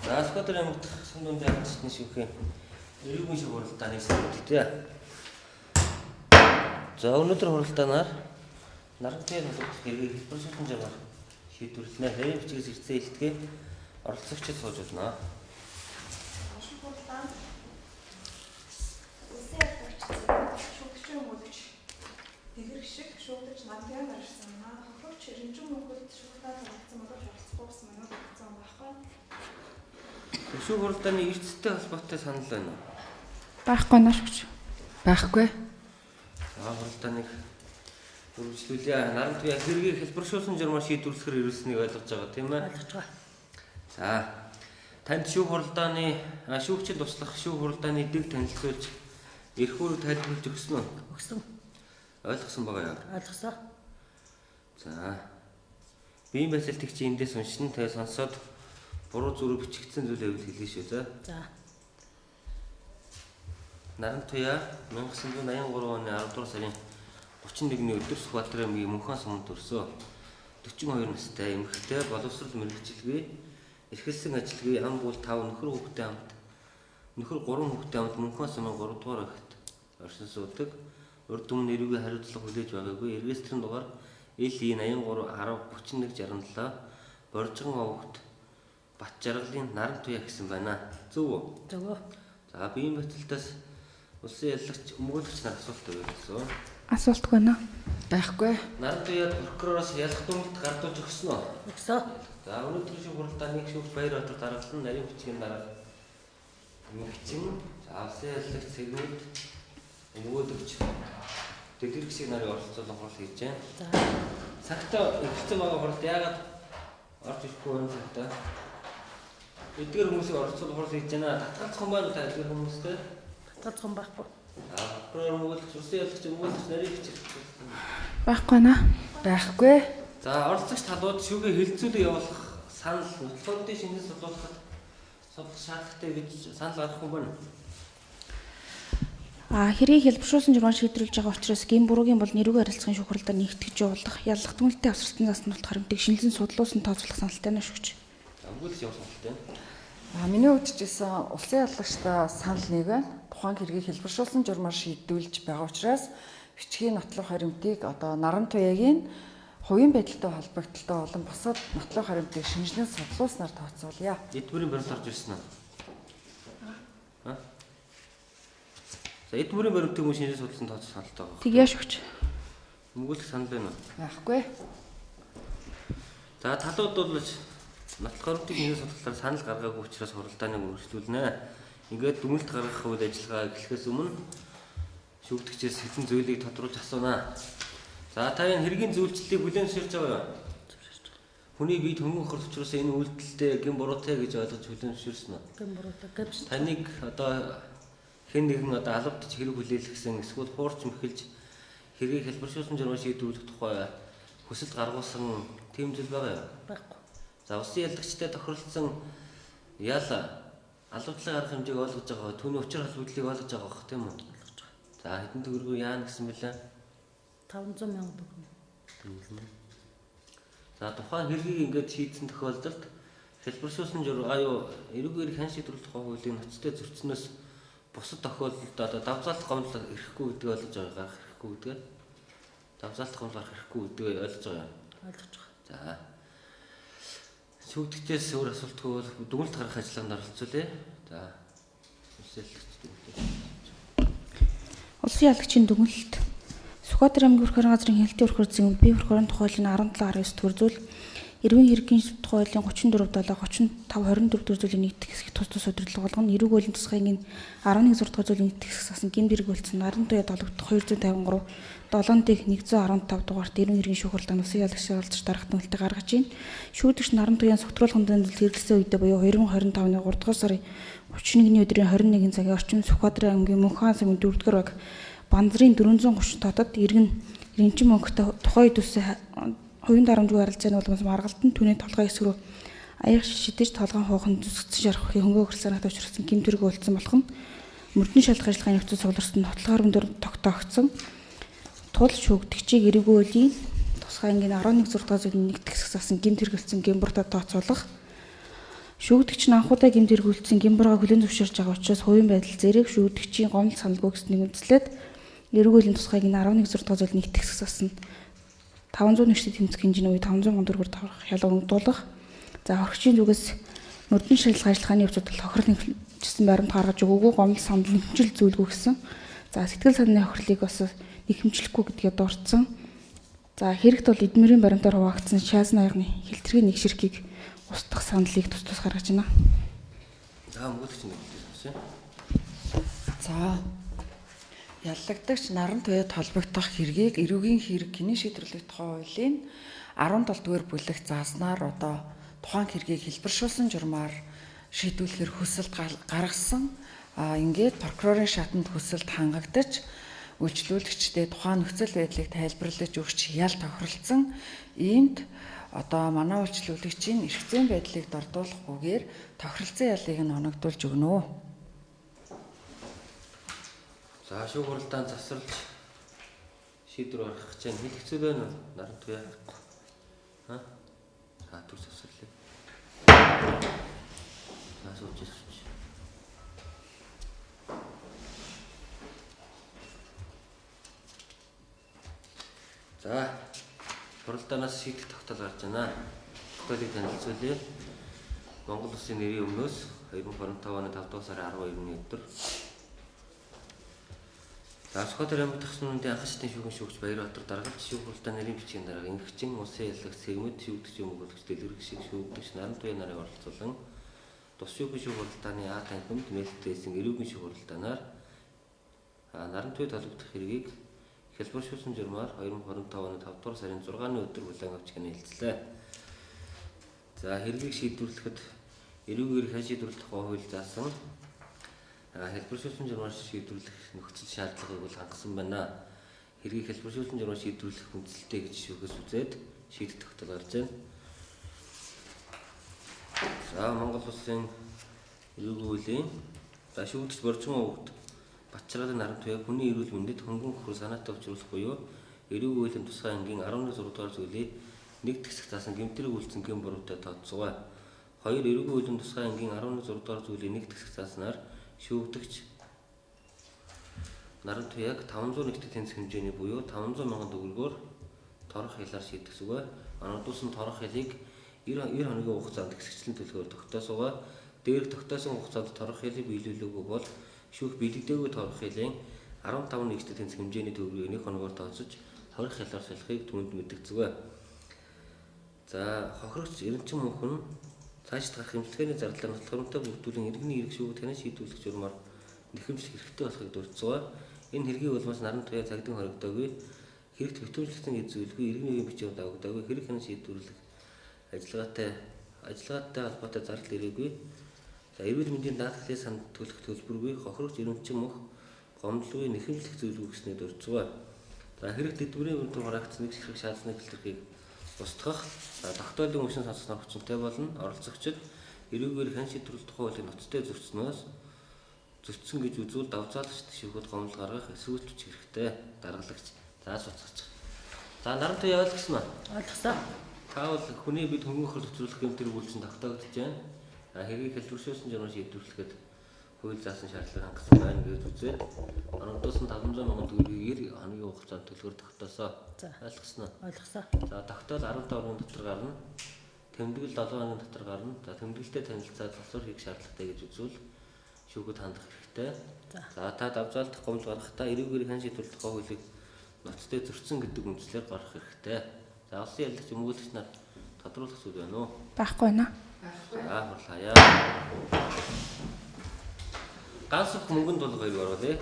Сквадр аймагт Сүмдүн дэвтчний шүүхийн эрүүгийн шиг хуралдааны сэдвтэй. За өнөөдөр хуралдаанаар нарангийн холбогдох хэргийг хэлбэр шүүхэн жагаар шийдвэрлэнэ. Нарийн бичгээс ирсэн илтгэе оролцогчид сууж байна. Хуралдаан улсын албач шүүгчийн мөрөгч тэгэр шиг шүүгч нарангийн гарсан маа хохирогч Ринжин мөнхөд шүүгтаа тавьсан боловч оролцохгүй гэсэн манайд болсон байхгүй. Шүүх хуралдааны эрсдэлтэй холбоотой санал байна уу? Байхгүй наашгүй. Байхгүй. Хуралдааныг үргэлжлүүлээ. Нарангийн хэргийг хэлбэршүүлсэн журмаар шийдвэрлэхээр ирүүлсэнийг ойлгож байгаа тийм ээ? Ойлгож байгаа. За танд шүүх хуралдааны шүүгчид туслах шүүх хуралдааны дэг танилцуулж эрх үүрэг тайлбарлаж өгсөн үү? Өгсөн. Ойлгосон байгаа юу? Ойлгосоо. За биеийн байцаалтыг чи эндээс уншин тэгээ сонсоод буруу зүрх бичигдсэн зүйл байвал хэлье шүү за. За. Нарантуя 1983 оны 10 дугаар сарын 31-ний өдөр Сүхбаатар аймгийн Мөнхөн суманд төрсөн 42 настай эмэгтэй боловсрол мэргэжилгүй эрхэлсэн ажилгүй ам бүл 5 нөхөр хүүхэдтэй хамт нөхөр 3 хүүхэдтэй хамт Мөнхөн сумын 3 дугаар агт оршин суудаг. Урд өмнө эрүүгийн хариуцлага хүлээж байгаагүй. Регистрийн дугаар L910 10 3167 Боржгон овогт Бат жаргалын Нарантуя гэсэн байна. Зөв үү? Зөв. За биеийн баталтаас улсын яллагч өмгөөлөгч нар асуулт өгсөн. Асуулт байна. Байхгүй. Нарантуяд прокуророос ялах дүнэлт гардуулж өгсөн үү? Өгсөн. За өнөөдрийн шүүх хуралдааныг шүүгч Баярбатар даргалан нарийн бичгийн дараа мэгчин улсын яллагч цэгмэд өмгөөлөгч тэдгэр гисийг нарын оролцоолон хурал хийж байна. За. Цагтаа ихэлсэн байгаа хуралд яагаад орж ирэхгүй юм цагтаа? Эдгээр хүмүүсийг оролцоолон хурал хийж байна. Татгалзах юм байна та эдгээр хүмүүстэй? Татгалзах юм байхгүй. Прокурор өмгөөлөгч улсын яллагч өмгөөлөгч нарийн бичиг Байхгүй наа. Байхгүй. За оролцогч талууд шүүгээ хилцүүлэг явуулах санал хөтөлбөрийн шинжилгээ судлуулахад судлах шаардлагатай гэж санал гаргах юм байна. Хэргийг хэлбэршүүлсэн журмаар шийдвэрлэж байгаа учраас гин буруугийн бол нэрүүгээр харилцахын шүүх хуралдаанд нэгтгэж явуулах, яллах дүнэлтийн авсралтын застан тулд харамтыг шинжилэн судлуулсан тооцоолох саналтай нь шүүгч. Өмгөөлөгч явуулсан саналтай. Миний хувьд ч гэсэн улсын яллагчтай санал нэг байна. Тухайн хэргийг хэлбэршүүлсэн журмаар шийдвэрлэж байгаа учраас бичгийн нотлох харимтыг одоо Нарантуягийн хувийн байдалтай холбогдлолтой болон бусад нотлох харимтыг шинжилэн судлуулснаар тооцоолъя. Эд бүрийн баримт орж ирсэн үү? За эд бүрийн баримтыг мөн шинжилж судлсан тооцох саналтай байгаа. Тэгье шүүгч. Өмгөөлөх санал байна уу? Байхгүй. За талууд бол нотлох харимтыг шинжилж судлахаар санал гаргаагүй учраас хуралдааныг үргэлжлүүлнэ. Ингээд дүнэлт гаргах үед ажиллагаа эхлэхээс өмнө шүүгдэгчээс хэдэн зүйлийг тодруулж асууна. За та энэ хэргийн зөвлөлтийг бүлээн зөвшөөрч байгаа юу? Хүний бие хөнгөн хөрч учраас энэ үйлдэлтэй гин буруутай гэж ойлгож бүлээн зөвшөөрсөн үү? Гин буруутай гэвч. Таныг одоо хэн нэгэн одоо алавдж хэрэг хүлээлгэсэн эсвэл хуурч мэхэлж хэргийг хэлбэршүүлсэн журмаар шийдвэрлэх тухай хүсэлт гаргуулсан тийм зүйл байгаа юу? Байхгүй. За улсын яллагчтай тохиролцсон ял алавдлын арга хэмжээг ойлгож байгаа. Түүний учир холбогдлыг ойлгож байгаа бох тийм үү? Ойлгож байгаа. За хэдэн төгрөгөө яана гэсэн бэлээ? 500 сая төгрөг. За тухайн хэргийг ингээд шийдсэн тохиолдолд хэлбэршүүлсэн эрүүгээр хэн шийдвэрлэх тухай хуулийн ноцтой зөрчснөөс бусад тохиолдолд одоо давзаалт гомдол ирэхгүй гэдгийг ойлгож байгаа гарах ирэхгүй гэдгээ. Давзаалт гомдол гарах ирэхгүй гэдгийг ойлгож байгаа. Ойлгож байгаа. За шүүгдэгчээс өөр асуултгүй бол дүгнэлт гаргах ажиллагаанд оролцуулъя. За Улсын яллагчийн дүгнэлт. Сүхбаатар аймгийн Хөрхөр газрын хяналтын өрхөр зэвэнд бие хөрхөрийн тухайлын 17.19 төр зүйл эрүүгийн хэргийн тухайлын 34.7 35.24 төр зүйлийн нийт хэсэг тус тус удирдлага болгоно. Эрүүг уулийн тусгайгийн 11 дугаар зүйлийн нийт хэсэг сасан гин дэрэг болцсон Нарантуя дологдох 253 7-ыг 115 дугаарт эрүүгийн хэргийн шүүх хуралдааны улсын яллагчаар оролцож дарах дүнэлтийг гаргаж байна. Шүүгдэгч Нарантуян согтруулах хүндэн хэрэглэсэн үедээ буюу 2025-ны 3 дугаар сарын 31-ний өдрийн 21 цагийн орчим Сүхбаатар аймгийн Мөнхөн сумын 4-р баг Банзрын 430 дотод иргэн Ринжин мөнхөд тухайн үед үссэн хувийн дарамжгүй харилцааны улмаас маргалтанд түүний толгой хэсэг рүү аяг шидэж толгойн хуухан зүсгсэн шарахын хөнгөө хөрсөнөд төвчрсөн гэмтэрэг болцсон болох нь мөрдөн шалгах ажиллагааны нөхцөл суулгарсан нотлохоор өндөр тогтоогдсон тул шүүгдэгчийг эрүүгийн үеийн тусгай ангийн 11 6 дугаар зүйлийн нэгт хэсэг засан гэмт хэрэгэлсэн гэмбуртад тооцоолох Шүүгдэгч нь анхудаа гэмт эргүүлсэн гэмбургаа хүлээн зөвшөөрж байгаа учраас хувийн байдал зэрэг шүүгдэгчийн гомдол саналгүй гэснийг үндэслээд эргүүлийн тусгайг энэ 11 6 дугаар зүйл нэгтгэх засна. 500 нэгштэй тэмцэх хэмжээний үе 500 төгрөгөөр хялга өгдүүлах. За хоригчийн зүгээс мөрдөн шалгалт ажиллагааны явцад тохирол нэгжсэн баримт гаргаж өгөөгүй гомдол санал нэмжил зүйлгүй гэсэн. За сэтгэл санааны хохирлыг бас нэхэмжлэхгүй гэдгээ дурдсан. За хэрэгт бол эдмэрийн баримтаар хуваагдсан шаазн аягны хэлтргийн нэг ширхгийг устгах саналыг тус гаргаж байна. За мөнгөлөгч нэг хэлсэн. За яллагдагч наран туяад холбогдох хэргийг эрүүгийн хэрэг гинэ шийдвэрлэх тухай хуулийн 17 дугаар бүлэг зааснаар одоо тухайн хэргийг хэлбэршүүлсэн журмаар шийдвэрлэхээр хүсэлт гаргасан. Ингээд прокурорын шатанд хүсэлт хангагдаж үйлчлүүлэгчдээ тухайн нөхцөл байдлыг тайлбарлаж өгч ял тохиролцсон. Иймд одоо манай үйлчлүүлэгчийн эрх зүйн байдлыг дордуулахгүйгээр тохиролцсон ялыг нь оногдуулж өгнө. За шүүх хуралдаанд засварлаж шийдвэр гаргах гэж байна. Хэл хэцүү байна уу? Наран туяа. За түр засварлаа. За сууж ирсэн. За хуралдаанаас шийдэх тогтоол гарч байна. Тогтоолыг танилцуулъя. Монгол Улсын нэрийн өмнөөс 2025 оны 5 дугаар сарын 12-ны өдөр Сүхбаатар аймаг Тахсмын анхан шатны шүүгэн шүүгч Баярбаатар даргалт шүүх хуралдааны нэрийн бичгийн дараа ингэгчин улсын яллагч сегмэд шүүгдэгч өмгөлөгч дэлгэрэг шиг шүүгдэгч наран туяа нарыг оролцуулан тус шүүхийн шүүх хуралдааны А танхимд нээлттэйсэн эрүүгийн шүүх хуралдаанаар наран туяа толгодох хэргийг хэлбэршүүлсэн журмаар 2025 оны 5 дугаар сарын 6-ны өдөр хүлээн авч гэнэлцлээ. За хэргийг шийдвэрлэхэд эрүүгээр хэн шийдвэрлэх хууль заасан хэлбэршүүлсэн журмаар шийдвэрлэх нөхцөл шаардлагыг бол хангасан байна. Хэргийг хэлбэршүүлсэн журмаар шийдвэрлэх хүндлэлтэй гэж шүүхээс үзээд шийдэх тогтоол гарч байна. За Монгол Улсын эрүүгийн хуулийн шүүгдэгч Боржин өвгт Батчралын наран туяа хүний эрүүл мэндэд хөнгөн хөр санаатай учруулах буюу эрүүгийн хуулийн тусгай ангийн 16 дугаар зүйлийг нэг хэсэг заасан гэмтрэг үйлцэн гэм буруутай тооцсоо. 2 эрүүгийн хуулийн тусгай ангийн 16 дугаар зүйлийг нэг хэсэг зааснаар шүүгдэгч наран туяаг 500 нэгтгэх тэнцэх хэмжээний буюу 500 мянган төгрөгөөр торох хялаар шийдэх зүгээ. Оногдуулсан торох хялыг 90 хоногийн хугацаанд хэсэгчлэн төлөхөөр тогтоосоо. Дээрх тогтоосон хугацаанд торох хялыг биелүүлээгүй бол шүүх биелэгдээгүй торох хялийн 15 нэгтгэх тэнцэх хэмжээний төгрөгийг 1 хоногоор тооцож хорих хялаар салахыг түүнд мэдгцэвэ. За хохирогч Эренчин мөнхөн цаашд гарах хэмжлэгээний зардалаар нотлохоронтой бүрдүүлэн иргэний эрх шүүгд танаа шийдвэрлэх журмаар нэхэмжлэх хэрэгтэй болохыг дурдсаа. Энэ хэргийг улмаас наран туяа цагдин хоригдоогүй, хэрэгт хөтөлбөрлөгдсөн эзүүлгүй, иргэний бичиг давагдаагүй, хэрэг хянаа шийдвэрлэх ажиллагаатай холбоотой зардал ирээгүй. За эрүүл мэндийн даатгалын санд төлөх төлбөргүй, хохирогч Эренчин мөнх гомдлгүй нэхэмжлэх зүйлгүй гэснээр дурдсаа. За хэрэгт эдмэрийн бүрдүүр гаргацсан нэг ширхэг шаардсны хэлтэрхийг устгах, тогтоолын үшин сонсох хүчинтэй болно. Оролцогчид эрүүгээр хэн шийдвэрлэх тухай хуулийн ноцтой зөрчснөөс зөрчсөн гэж үзвэл давзаалагчд шүүхэд гомдол гаргах эсвэл хүч хэрэгтэй. Даргалагч суцгаж. За наран туяа ойлгосноо? Ойлгосон. Таавал хүний бид хөнгөн хөрөлт зөвлөх гэмтэр үйлчлэн тогтоогдож байна. Хэргийг хэлбэршүүлсэн журмаар шийдвэрлэхэд хууль заасан шаардлага хангасан байна гэж үзээд оногдуулсан 500 мянган төгрөгийг 90 хоногийн хугацаанд төлөхөөр тогтоосоо. Ойлгосноо? Ойлгосон. За тогтоол 15 хоногийн дотор гарна. Тэмдэглэл 7 хоногийн дотор гарна. За тэмдэглэлтэй танилцаад засвар хийх шаардлагатай гэж үзвэл шүүхэд хандах хэрэгтэй. За та давзаалдах гомдол гаргахдаа эрүүгээр хэн шийдвэрлэх хуулийг ноцтой зөрчсөн гэдэг үндслээр гаргах хэрэгтэй. За улсын яллагч өмгөөлөгч нар тодруулах зүйл байна уу? Байхгүй байна. За хурлаа. Ганц мөнгөнд бол хоёр оруулъя.